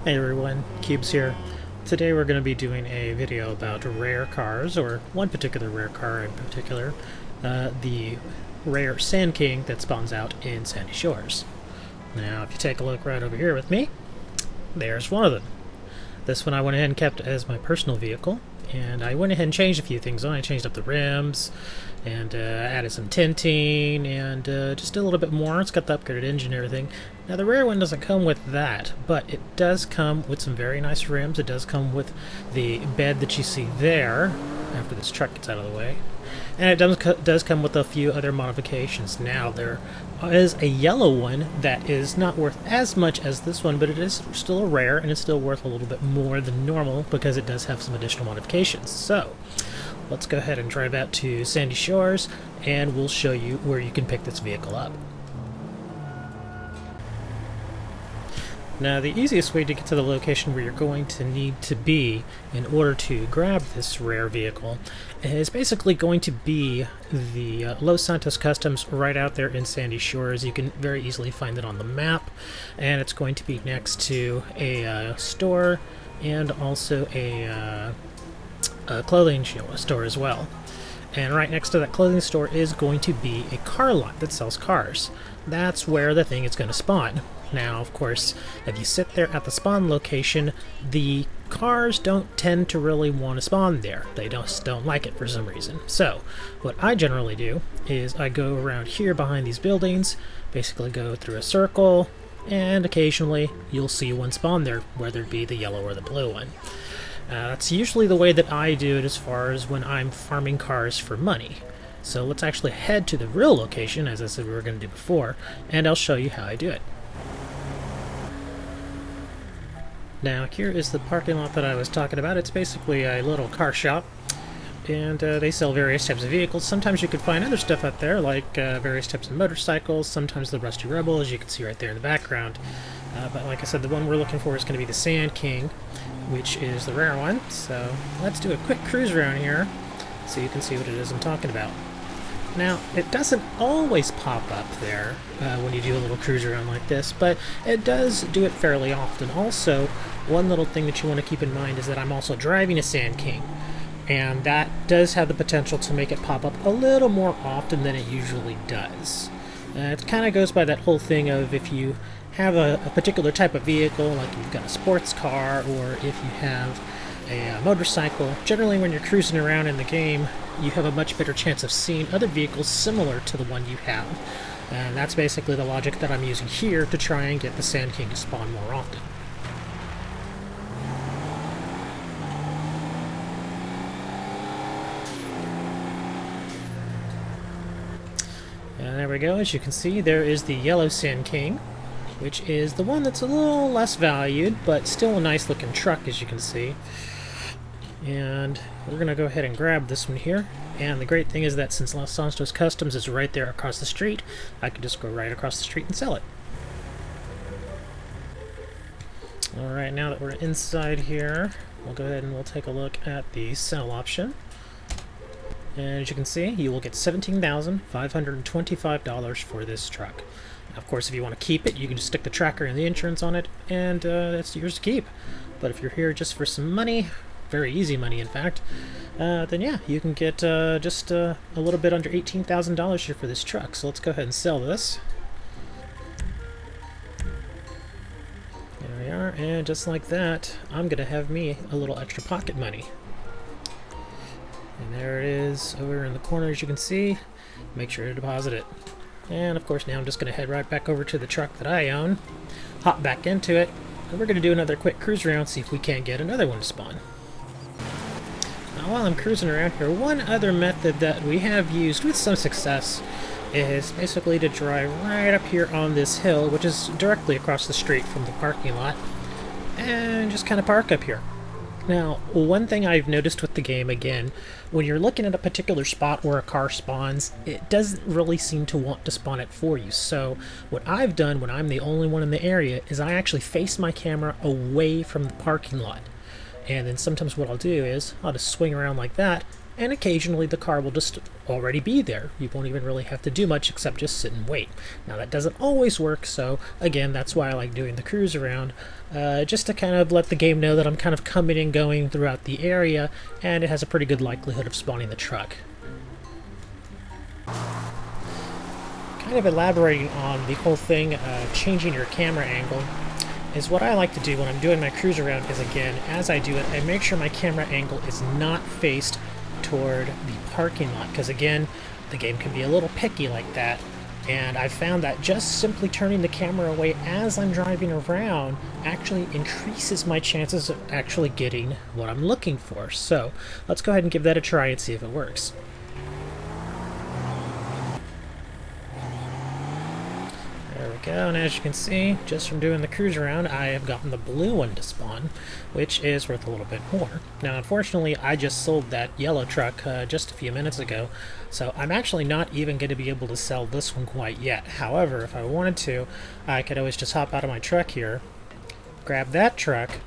Hey everyone, Cubes here. Today we're going to be doing a video about rare cars, or one particular rare car in particular, the rare Sandking that spawns out in Sandy Shores. Now if you take a look right over here with me, there's one of them. This one I went ahead and kept as my personal vehicle, and I went ahead and changed a few things on it. I changed up the rims, and added some tinting, and just a little bit more. It's got the upgraded engine and everything. Now the rare one doesn't come with that, but it does come with some very nice rims. It does come with the bed that you see there, after this truck gets out of the way. And it does come with a few other modifications. Now there is a yellow one that is not worth as much as this one, but it is still a rare, and it's still worth a little bit more than normal because it does have some additional modifications. So let's go ahead and drive out to Sandy Shores, and we'll show you where you can pick this vehicle up. Now, the easiest way to get to the location where you're going to need to be in order to grab this rare vehicle is basically going to be the Los Santos Customs right out there in Sandy Shores. You can very easily find it on the map, and it's going to be next to a store and also a clothing store as well. And right next to that clothing store is going to be a car lot that sells cars. That's where the thing is going to spawn. Now, of course, if you sit there at the spawn location, the cars don't tend to really want to spawn there. They just don't like it for some reason. So, what I generally do is I go around here behind these buildings, basically go through a circle, and occasionally you'll see one spawn there, whether it be the yellow or the blue one. That's usually the way that I do it as far as when I'm farming cars for money. So let's actually head to the real location, as I said we were going to do before, and I'll show you how I do it. Now here is the parking lot that I was talking about. It's basically a little car shop, and they sell various types of vehicles. Sometimes you could find other stuff out there, like various types of motorcycles, sometimes the Rusty Rebel, as you can see right there in the background. But like I said, the one we're looking for is going to be the Sandking, which is the rare one. So let's do a quick cruise around here so you can see what it is I'm talking about. Now, it doesn't always pop up there when you do a little cruise around like this, but it does do it fairly often. Also, one little thing that you want to keep in mind is that I'm also driving a Sandking, and that does have the potential to make it pop up a little more often than it usually does. It kind of goes by that whole thing of if you have a particular type of vehicle, like you've got a sports car, or if you have a motorcycle, generally when you're cruising around in the game, you have a much better chance of seeing other vehicles similar to the one you have. And that's basically the logic that I'm using here to try and get the Sandking to spawn more often. And there we go. As you can see, there is the yellow Sandking, which is the one that's a little less valued, but still a nice looking truck, as you can see. And we're going to go ahead and grab this one here. And the great thing is that since Los Santos Customs is right there across the street, I can just go right across the street and sell it. Alright, now that we're inside here, we'll go ahead and we'll take a look at the sell option. And as you can see, you will get $17,525 for this truck. Of course, if you want to keep it, you can just stick the tracker and the insurance on it, and that's yours to keep. But if you're here just for some money, very easy money in fact, then yeah, you can get just a little bit under $18,000 here for this truck. So let's go ahead and sell this. There we are, and just like that, I'm going to have me a little extra pocket money. And there it is over in the corner, as you can see. Make sure to deposit it. And of course now I'm just going to head right back over to the truck that I own, hop back into it, and we're going to do another quick cruise around, see if we can't get another one to spawn. Now while I'm cruising around here, one other method that we have used with some success is basically to drive right up here on this hill, which is directly across the street from the parking lot, and just kind of park up here. Now, one thing I've noticed with the game, again, when you're looking at a particular spot where a car spawns, it doesn't really seem to want to spawn it for you. So what I've done when I'm the only one in the area is I actually face my camera away from the parking lot. And then sometimes what I'll do is I'll just swing around like that, and occasionally the car will just already be there. You won't even really have to do much except just sit and wait. Now that doesn't always work, so again, that's why I like doing the cruise around, just to kind of let the game know that I'm kind of coming and going throughout the area, and it has a pretty good likelihood of spawning the truck. Kind of elaborating on the whole thing, changing your camera angle, is what I like to do when I'm doing my cruise around is, again, as I do it, I make sure my camera angle is not faced toward the parking lot, because again, the game can be a little picky like that, and I've found that just simply turning the camera away as I'm driving around actually increases my chances of actually getting what I'm looking for. So let's go ahead and give that a try and see if it works. There we go, and as you can see, just from doing the cruise around, I have gotten the blue one to spawn, which is worth a little bit more. Now, unfortunately, I just sold that yellow truck just a few minutes ago, so I'm actually not even going to be able to sell this one quite yet. However, if I wanted to, I could always just hop out of my truck here, grab that truck,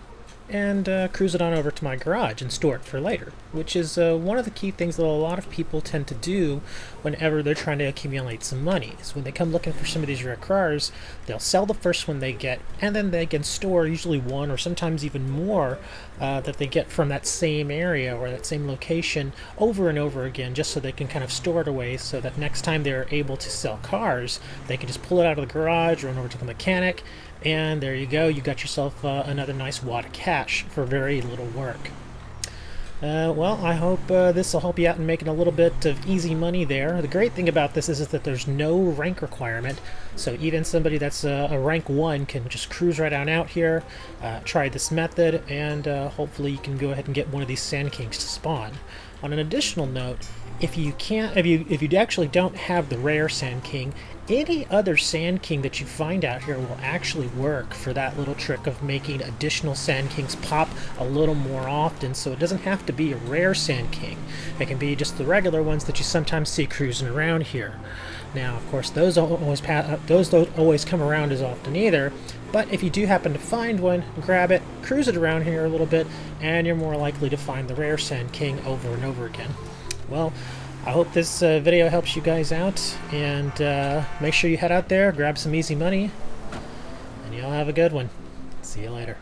and cruise it on over to my garage and store it for later, which is one of the key things that a lot of people tend to do whenever they're trying to accumulate some money. Is when they come looking for some of these rare cars, they'll sell the first one they get, and then they can store usually one or sometimes even more that they get from that same area or that same location over and over again, just so they can kind of store it away so that next time they're able to sell cars, they can just pull it out of the garage, run over to the mechanic, and there you go, you got yourself another nice wad of cash for very little work. Well, I hope this will help you out in making a little bit of easy money there. The great thing about this is that there's no rank requirement, so even somebody that's a rank 1 can just cruise right on out here, try this method, and hopefully you can go ahead and get one of these Sandkings to spawn. On an additional note, if you actually don't have the rare Sand King, any other Sand King that you find out here will actually work for that little trick of making additional Sand Kings pop a little more often, so it doesn't have to be a rare Sand King. It can be just the regular ones that you sometimes see cruising around here. Now, of course, those don't always come around as often either, but if you do happen to find one, grab it, cruise it around here a little bit, and you're more likely to find the rare Sand King over and over again. Well, I hope this video helps you guys out, and make sure you head out there, grab some easy money, and you'll have a good one. See you later.